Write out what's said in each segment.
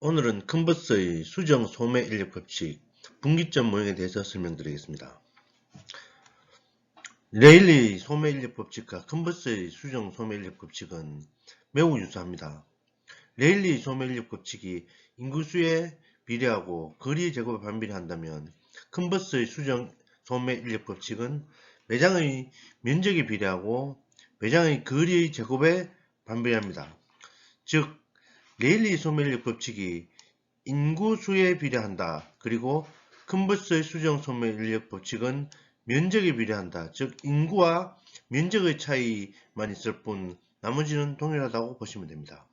오늘은 컨버스의 수정 소매 인력 법칙, 분기점 모형에 대해서 설명드리겠습니다. 레일리의 소매 인력 법칙과 컨버스의 수정 소매 인력 법칙은 매우 유사합니다. 레일리의 소매 인력 법칙이 인구수에 비례하고 거리 제곱에 반비례한다면 컨버스의 수정 소매 인력 법칙은 매장의 면적에 비례하고 매장의 거리의 제곱에 반비례합니다. 즉 레일리 소매인력 법칙이 인구수에 비례한다. 그리고 컨버스의 수정 소매인력 법칙은 면적에 비례한다. 즉 인구와 면적의 차이만 있을 뿐 나머지는 동일하다고 보시면 됩니다.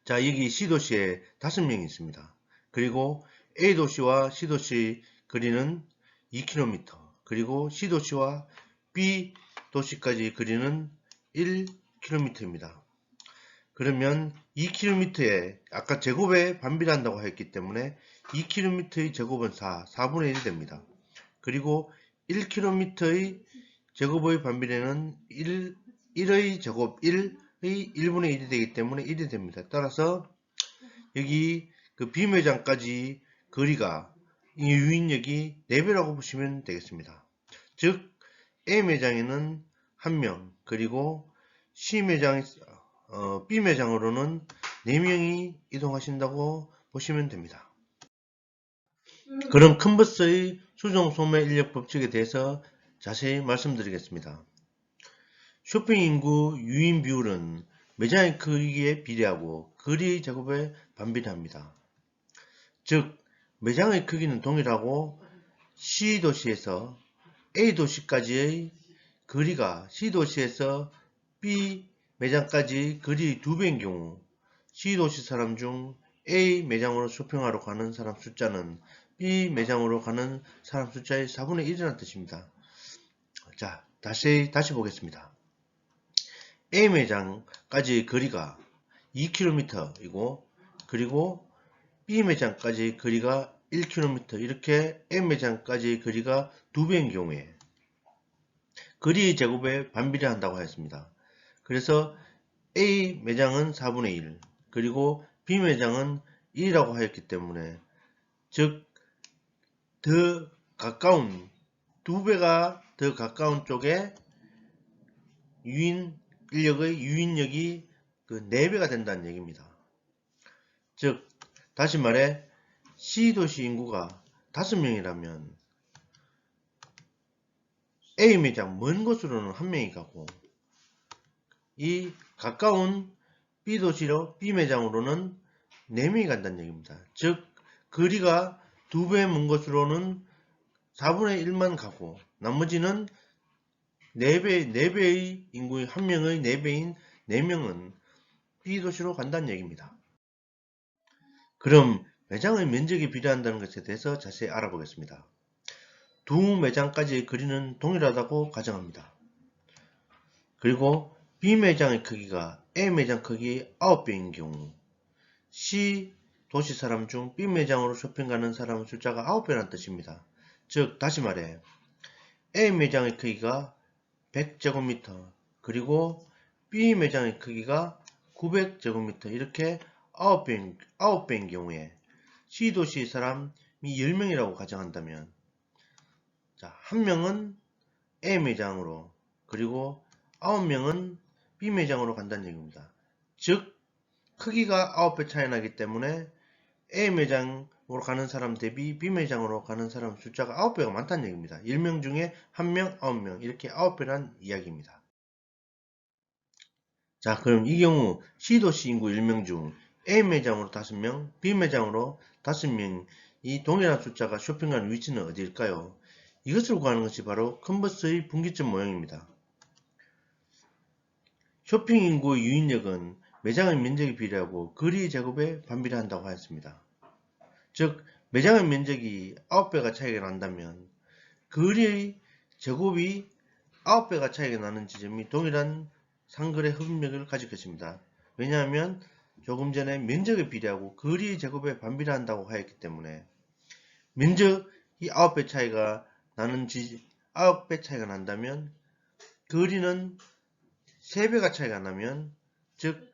자, 여기 C도시에 5명이 있습니다. 그리고 A도시와 C도시 거리는 2km, 그리고 C도시와 B도시까지 거리는 1km입니다. 그러면 2km에 아까 제곱에 반비례한다고 했기 때문에 2km의 제곱은 4분의 1이 됩니다. 그리고 1km의 제곱의 반비례는 1의 제곱, 1의 1분의 1이 되기 때문에 1이 됩니다. 따라서 여기 그 B매장까지 거리가 이 유인력이 4배라고 보시면 되겠습니다. 즉 A매장에는 1명, 그리고 B매장으로는 4명이 이동하신다고 보시면 됩니다. 그럼 컨버스의 수정 소매 인력 법칙에 대해서 자세히 말씀드리겠습니다. 쇼핑 인구 유인 비율은 매장의 크기에 비례하고 거리의 제곱에 반비례합니다. 즉 매장의 크기는 동일하고 C도시에서 A도시까지의 거리가 C도시에서 B매장까지 거리 2배인 경우 C도시 사람 중 A 매장으로 쇼핑하러 가는 사람 숫자는 B 매장으로 가는 사람 숫자의 4분의 1이라는 뜻입니다. 자, 다시 보겠습니다. A 매장까지의 거리가 2km이고 그리고 B 매장까지의 거리가 1km, 이렇게 M 매장까지의 거리가 2배인 경우에 거리의 제곱에 반비례한다고 하였습니다. 그래서 A 매장은 4분의 1, 그리고 B 매장은 1이라고 하였기 때문에 즉 더 가까운 2배가 더 가까운 쪽에 인력의 유인력이 4배가 된다는 얘기입니다. 즉 다시 말해 C도시 인구가 5명이라면 A 매장 먼 곳으로는 1명이 가고 이 가까운 B도시로 B매장으로는 4명이 간다는 얘기입니다. 즉 거리가 2배 먼 곳으로는 4분의 1만 가고 나머지는 4배의 인구의 1명의 4배인 4명은 B도시로 간다는 얘기입니다. 그럼 매장의 면적이 비례한다는 것에 대해서 자세히 알아보겠습니다. 두 매장까지의 거리는 동일하다고 가정합니다. 그리고 B매장의 크기가 A매장 크기 9배인 경우 C 도시 사람 중 B매장으로 쇼핑 가는 사람 숫자가 9배라는 뜻입니다. 즉 다시 말해 A매장의 크기가 100제곱미터, 그리고 B매장의 크기가 900제곱미터, 이렇게 9배인 경우에 C도시 사람이 10명이라고 가정한다면 자, 1명은 A매장으로 그리고 9명은 B매장으로 간다는 얘기입니다. 즉 크기가 9배 차이 나기 때문에 A매장으로 가는 사람 대비 B매장으로 가는 사람 숫자가 9배가 많다는 얘기입니다. 10명 중에 1명, 9명, 이렇게 9배란 이야기입니다. 자, 그럼 이 경우 C도시 인구 1명 중 A매장으로 5명, B매장으로 5명이 동일한 숫자가 쇼핑하는 위치는 어디일까요? 이것을 구하는 것이 바로 컨버스의 분기점 모형입니다. 쇼핑 인구의 유인력은 매장의 면적에 비례하고 거리의 제곱에 반비례한다고 하였습니다. 즉 매장의 면적이 9배가 차이가 난다면 거리의 제곱이 9배가 차이가 나는 지점이 동일한 상거래 흡입력을 가질 것입니다. 왜냐하면 조금 전에 면적에 비례하고 거리의 제곱에 반비례한다고 하였기 때문에 면적이 9배 차이가 난다면 거리는 3배가 차이가 나면 즉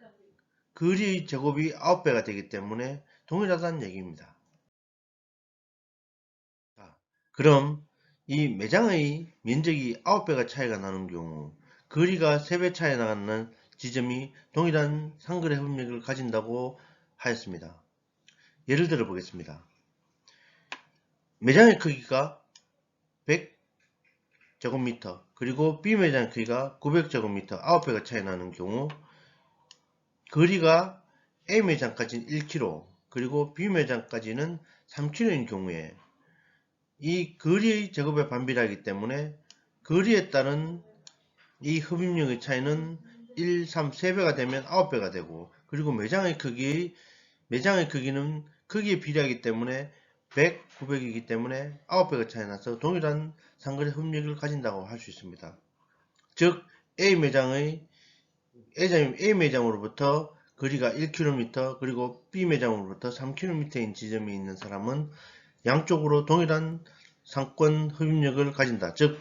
거리의 제곱이 9배가 되기 때문에 동일하다는 얘기입니다. 자, 그럼 이 매장의 면적이 9배가 차이가 나는 경우 거리가 3배 차이 나는 지점이 동일한 상거래 흡력을 가진다고 하였습니다. 예를 들어 보겠습니다. 매장의 크기가 100제곱미터 그리고 B매장 크기가 900제곱미터 9배가 차이 나는 경우 거리가 A매장까지는 1km 그리고 B매장까지는 3km인 경우에 이 거리의 제곱에 반비례하기 때문에 거리에 따른 이 흡입력의 차이는 1, 3, 3배가 되면 9배가 되고 그리고 매장의 크기는 크기에 비례하기 때문에 100, 900이기 때문에 9배가 차이 나서 동일한 상거래 흡력을 가진다고 할 수 있습니다. 즉 A 매장으로부터 거리가 1km 그리고 B 매장으로부터 3km인 지점이 있는 사람은 양쪽으로 동일한 상권 흡입력을 가진다. 즉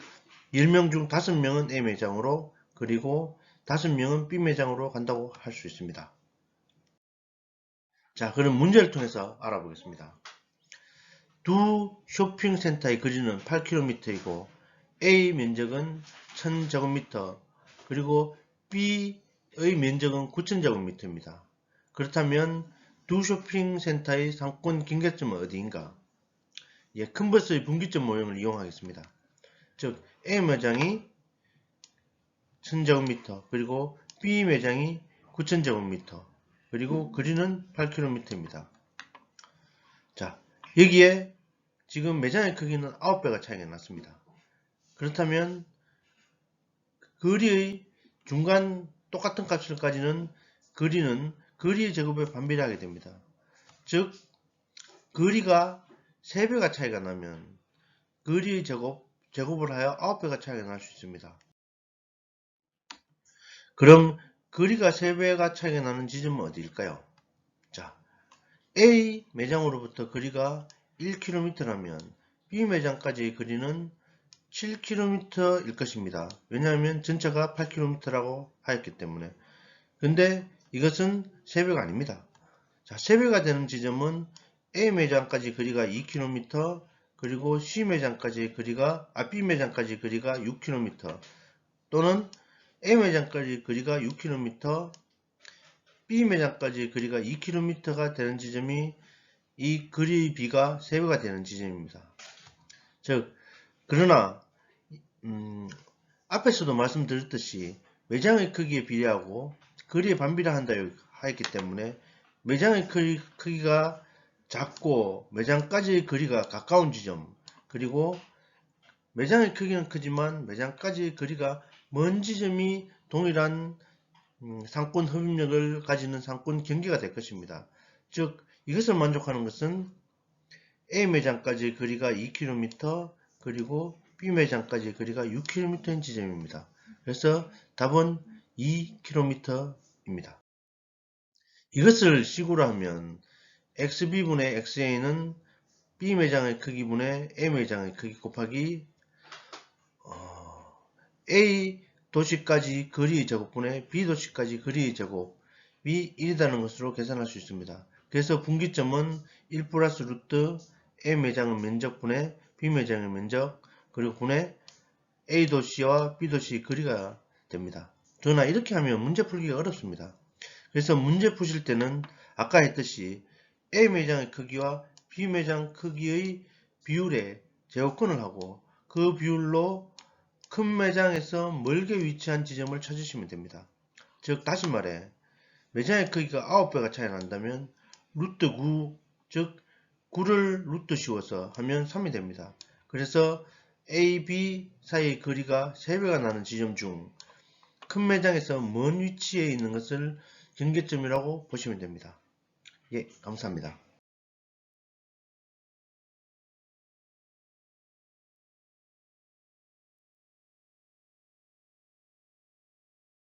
10명 중 5명은 A 매장으로 그리고 5명은 B 매장으로 간다고 할 수 있습니다. 자, 그럼 문제를 통해서 알아보겠습니다. 두 쇼핑센터의 거리는 8km이고 A 면적은 1000제곱미터 그리고 B의 면적은 9000제곱미터입니다. 그렇다면 두 쇼핑센터의 상권 경계점은 어디인가? 예, 컨버스의 분기점 모형을 이용하겠습니다. 즉 A 매장이 1000제곱미터 그리고 B 매장이 9000제곱미터 그리고 거리는 8km입니다. 자, 여기에 지금 매장의 크기는 9배가 차이가 났습니다. 그렇다면 거리의 중간 똑같은 값을까지는 거리는 거리의 제곱에 반비례하게 됩니다. 즉 거리가 3배가 차이가 나면 거리의 제곱을 하여 9배가 차이가 날 수 있습니다. 그럼 거리가 3배가 차이가 나는 지점은 어디일까요? 자, A 매장으로부터 거리가 1km라면 B 매장까지의 거리는 7km일 것입니다. 왜냐하면 전체가 8km라고 하였기 때문에. 근데 이것은 3배가 아닙니다. 자, 3배가 되는 지점은 A 매장까지 거리가 2km 그리고 B 매장까지 거리가 6km 또는 A 매장까지 거리가 6km B 매장까지 거리가 2km가 되는 지점이 이 거리의 비가 3배가 되는 지점입니다. 즉 그러나 앞에서도 말씀드렸듯이 매장의 크기에 비례하고 거리에 반비례한다 하였기 때문에 매장의 크기가 작고 매장까지의 거리가 가까운 지점 그리고 매장의 크기는 크지만 매장까지의 거리가 먼 지점이 동일한 상권 흡입력을 가지는 상권 경계가 될 것입니다. 즉 이것을 만족하는 것은 A 매장까지의 거리가 2km 그리고 B 매장까지의 거리가 6km인 지점입니다. 그래서 답은 2km입니다. 이것을 식으로 하면 XB분의 XA는 B 매장의 크기분의 A 매장의 크기 곱하기 A 도시까지 거리의 제곱분의 B 도시까지 거리의 제곱이 1이라는 것으로 계산할 수 있습니다. 그래서 분기점은 1 플러스 루트 A 매장의 면적분의 B 매장의 면적 그리고 분의 A 도시와 B 도시의 거리가 됩니다. 그러나 이렇게 하면 문제 풀기가 어렵습니다. 그래서 문제 푸실 때는 아까 했듯이 A 매장의 크기와 B 매장 크기의 비율에 제곱근을 하고 그 비율로 큰 매장에서 멀게 위치한 지점을 찾으시면 됩니다. 즉 다시 말해 매장의 크기가 9배가 차이 난다면 루트 9, 즉 9를 루트 씌워서 하면 3이 됩니다. 그래서 A, B 사이의 거리가 3배가 나는 지점 중 큰 매장에서 먼 위치에 있는 것을 경계점이라고 보시면 됩니다. 예, 감사합니다.